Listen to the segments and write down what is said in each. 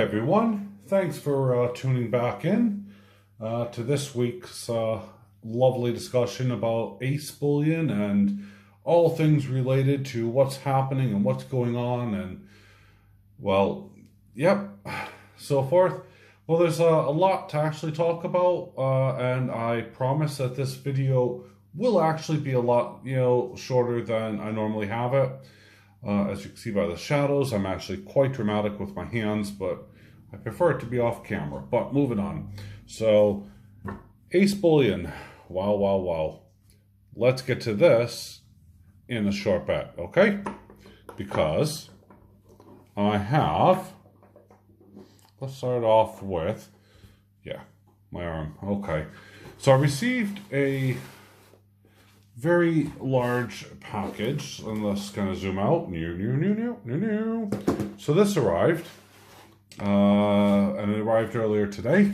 everyone, thanks for tuning back in to this week's lovely discussion about ACE Bullion and all things related to what's happening and what's going on and, well, yep, so forth. Well, there's a lot to actually talk about, and I promise that this video will actually be a lot, shorter than I normally have it. As you can see by the shadows, I'm actually quite dramatic with my hands, but I prefer it to be off camera. But moving on. So, ACE Bullion. Wow. Let's get to this in a short bit, okay? Because I have... Let's start off with... Yeah, my arm. Okay. So I received a very large package, and let's kind of zoom out. So this arrived, and it arrived earlier today,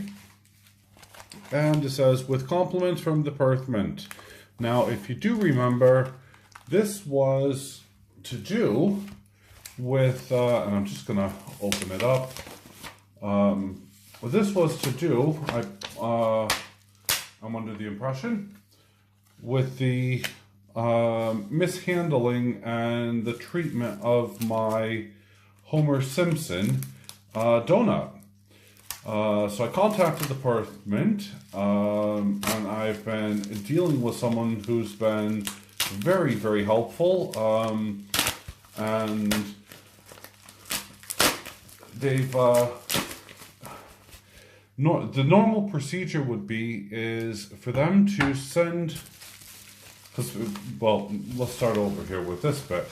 and it says, with compliments from the Perth Mint. Now, if you do remember, this was to do with, and I'm just gonna open it up. This was to do, I'm under the impression, with the mishandling and the treatment of my Homer Simpson donut. So I contacted the Perth Mint, and I've been dealing with someone who's been very, very helpful, and they've the normal procedure would be is for them to send, well, let's start over here with this bit.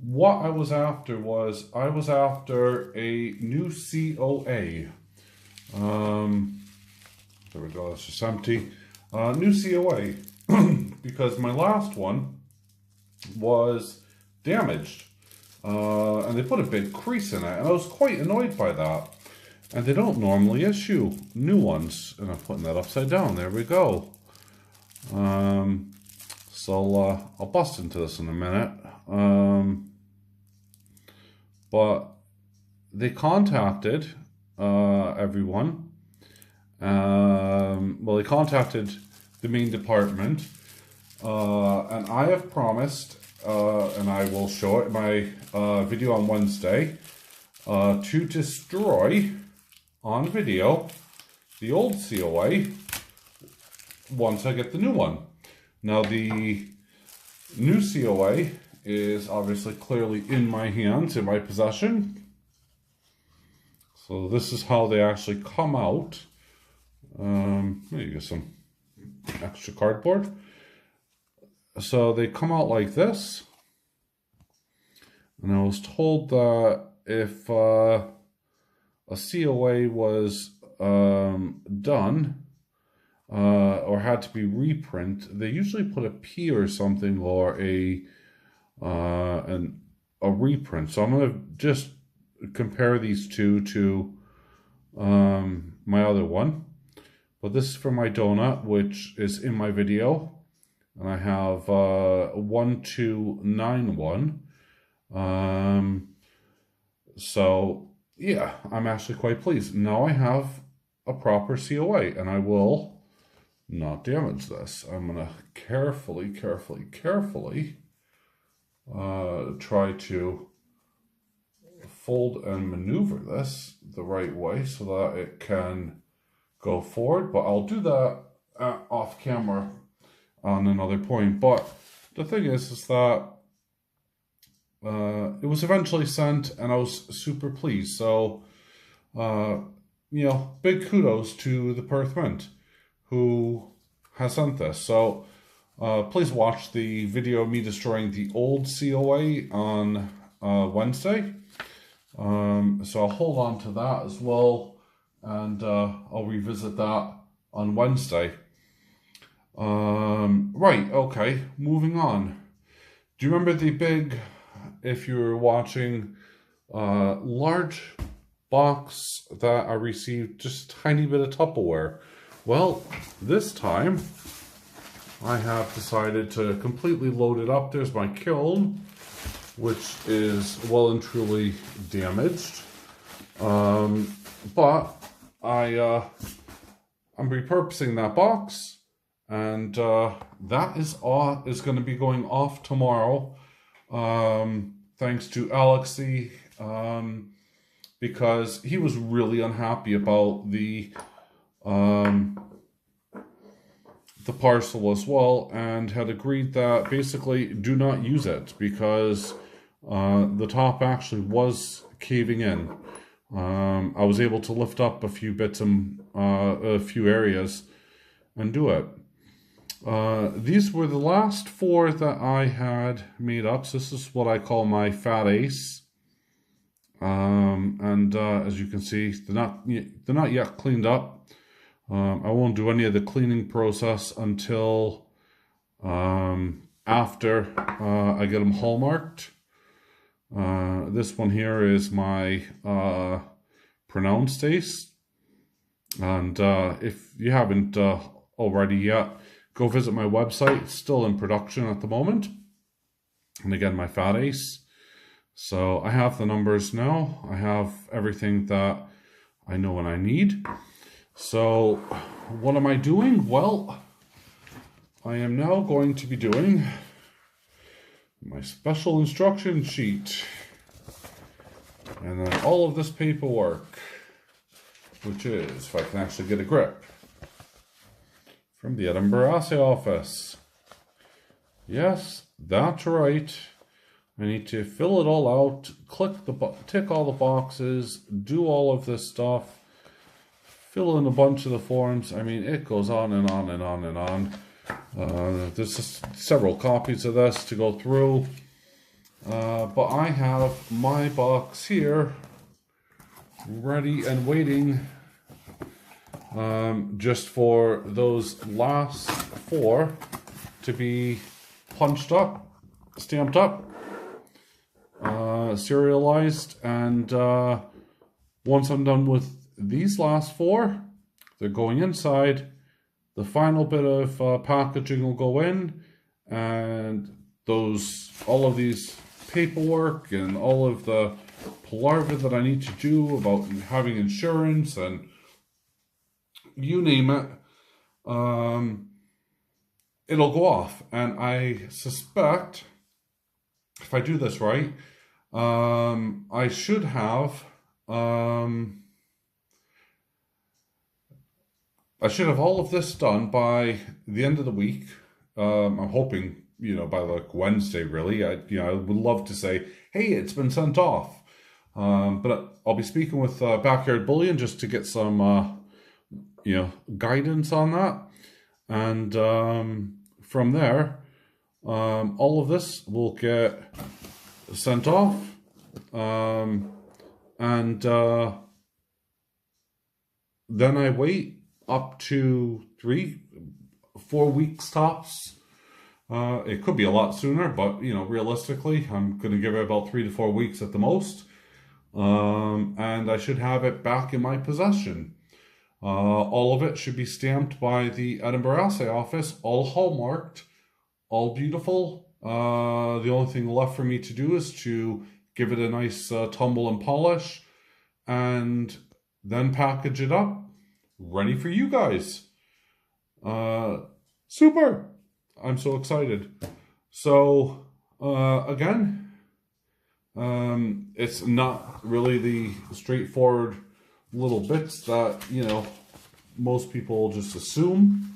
What I was after was, I was after a new COA. There we go, that's just empty. New COA, because my last one was damaged. And they put a big crease in it, and I was quite annoyed by that. And they don't normally issue new ones. And I'm putting that upside down, there we go. So I'll bust into this in a minute. But they contacted everyone. Well, they contacted the main department. And I have promised, and I will show it in my video on Wednesday, to destroy on video the old COA once I get the new one. Now, the new COA is obviously clearly in my hands, in my possession. So this is how they actually come out. Maybe get some extra cardboard. So they come out like this. And I was told that if a COA was done, or had to be reprint, they usually put a P or something, or a reprint. So I'm going to just compare these two to my other one. But this is for my donut, which is in my video. And I have 1291. So, yeah, I'm actually quite pleased. Now I have a proper COA, and I will not damage this. I'm going to carefully try to fold and maneuver this the right way so that it can go forward. But I'll do that off camera on another point. But the thing is that it was eventually sent, and I was super pleased. So, big kudos to the Perth Mint who has sent this. So, please watch the video of me destroying the old COA on Wednesday. So I'll hold on to that as well, and I'll revisit that on Wednesday. Right, okay, moving on. Do you remember the big, if you were watching, large box that I received, just a tiny bit of Tupperware? Well, this time I have decided to completely load it up. There's my kiln, which is well and truly damaged. But I'm repurposing that box, and that is going to be going off tomorrow. Thanks to Alexi, because he was really unhappy about the parcel as well, and had agreed that basically do not use it because the top actually was caving in. I was able to lift up a few bits and a few areas and do it. These were the last 4 that I had made up. So this is what I call my fat ace. And as you can see, they're not yet cleaned up. I won't do any of the cleaning process until after I get them hallmarked. This one here is my pronounced ace. And if you haven't already yet, go visit my website. It's still in production at the moment. And again, my fat ace. So I have the numbers now. I have everything that I know and I need. So what am I doing? Well, I am now going to be doing my special instruction sheet. And then all of this paperwork, which is, if I can actually get a grip, from the Edinburgh Assay office. Yes, that's right. I need to fill it all out, tick all the boxes, do all of this stuff, fill in a bunch of the forms. I mean, it goes on and on and on and on. There's just several copies of this to go through. But I have my box here, ready and waiting, just for those last 4 to be punched up, stamped up, serialized, and once I'm done with these last 4, they're going inside. The final bit of packaging will go in, and all of these paperwork and all of the palaver that I need to do about having insurance and you name it, it'll go off. And I suspect, if I do this right, I should have all of this done by the end of the week. I'm hoping, by like Wednesday, really. I would love to say, hey, it's been sent off. But I'll be speaking with Backyard Bullion just to get some, guidance on that. And from there, all of this will get sent off. And then I wait up to 3-4 weeks tops. It could be a lot sooner, but realistically, I'm going to give it about 3 to 4 weeks at the most, and I should have it back in my possession. All of it should be stamped by the Edinburgh Assay office, all hallmarked, all beautiful. The only thing left for me to do is to give it a nice tumble and polish, and then package it up, ready for you guys. Super! I'm so excited. So, again, it's not really the straightforward little bits that, most people just assume.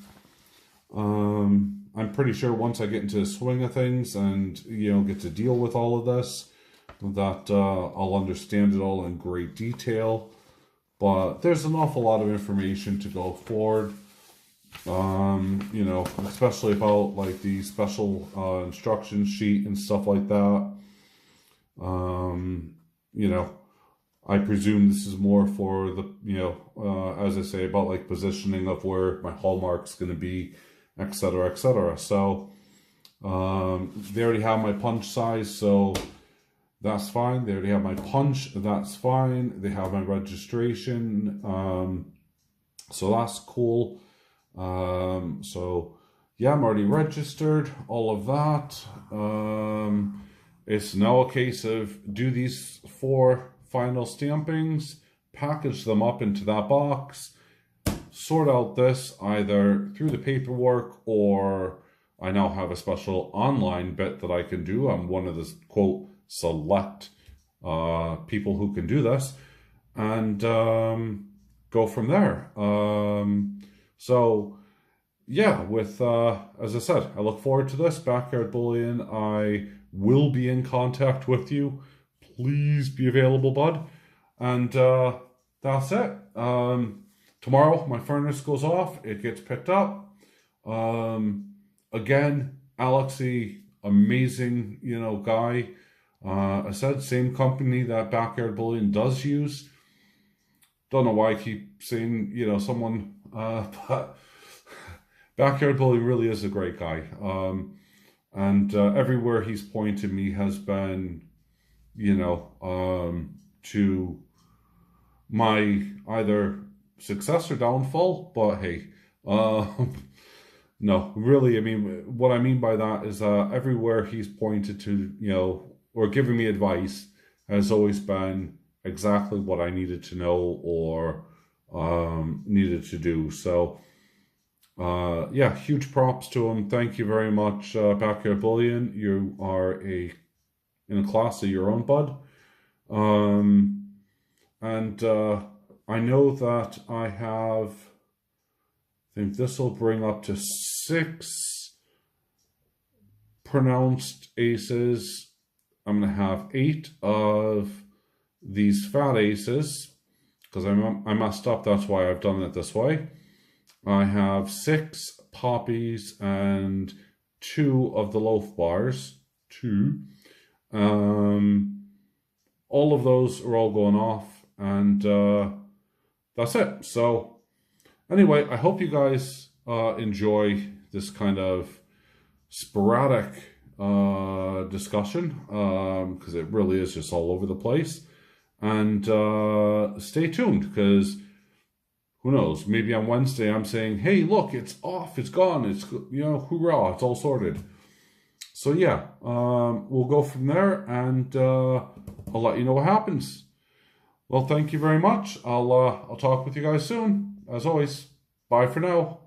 I'm pretty sure once I get into the swing of things and, get to deal with all of this, that I'll understand it all in great detail. But there's an awful lot of information to go forward. Especially about like the special instruction sheet and stuff like that. I presume this is more for the, as I say, about like positioning of where my hallmark's going to be, etc., etc. So, they already have my punch size, so that's fine. They already have my punch, that's fine. They have my registration, so that's cool. So yeah, I'm already registered, all of that. It's now a case of do these 4 final stampings, package them up into that box, sort out this either through the paperwork, or I now have a special online bit that I can do. I'm one of the, quote, select people who can do this, and go from there. So yeah, with as I said, I look forward to this. Backyard Bullion, I will be in contact with you. Please be available, bud. And that's it. Tomorrow my furnace goes off, it gets picked up. Again, Alexi, amazing, guy. I said same company that Backyard Bullion does use. Don't know why I keep saying, someone, but Backyard Bullion really is a great guy. And everywhere he's pointed me has been, to my either success or downfall. But hey, no, really, I mean, what I mean by that is everywhere he's pointed to, or given me advice has always been exactly what I needed to know or needed to do. So yeah, huge props to him. Thank you very much, Backyard Bullion. You are in a class of your own, bud. And I know that I think this will bring up to 6 pronounced aces. I'm going to have 8 of these fat aces, because I messed up, that's why I've done it this way. I have 6 poppies and 2 of the loaf bars. 2. All of those are all going off, and that's it. So anyway, I hope you guys enjoy this kind of sporadic discussion, because it really is just all over the place. And stay tuned, because who knows, maybe on Wednesday I'm saying, hey, look, it's off, it's gone, it's, hoorah, it's all sorted. So yeah, we'll go from there, and I'll let you know what happens. Well, thank you very much. I'll talk with you guys soon. As always, bye for now.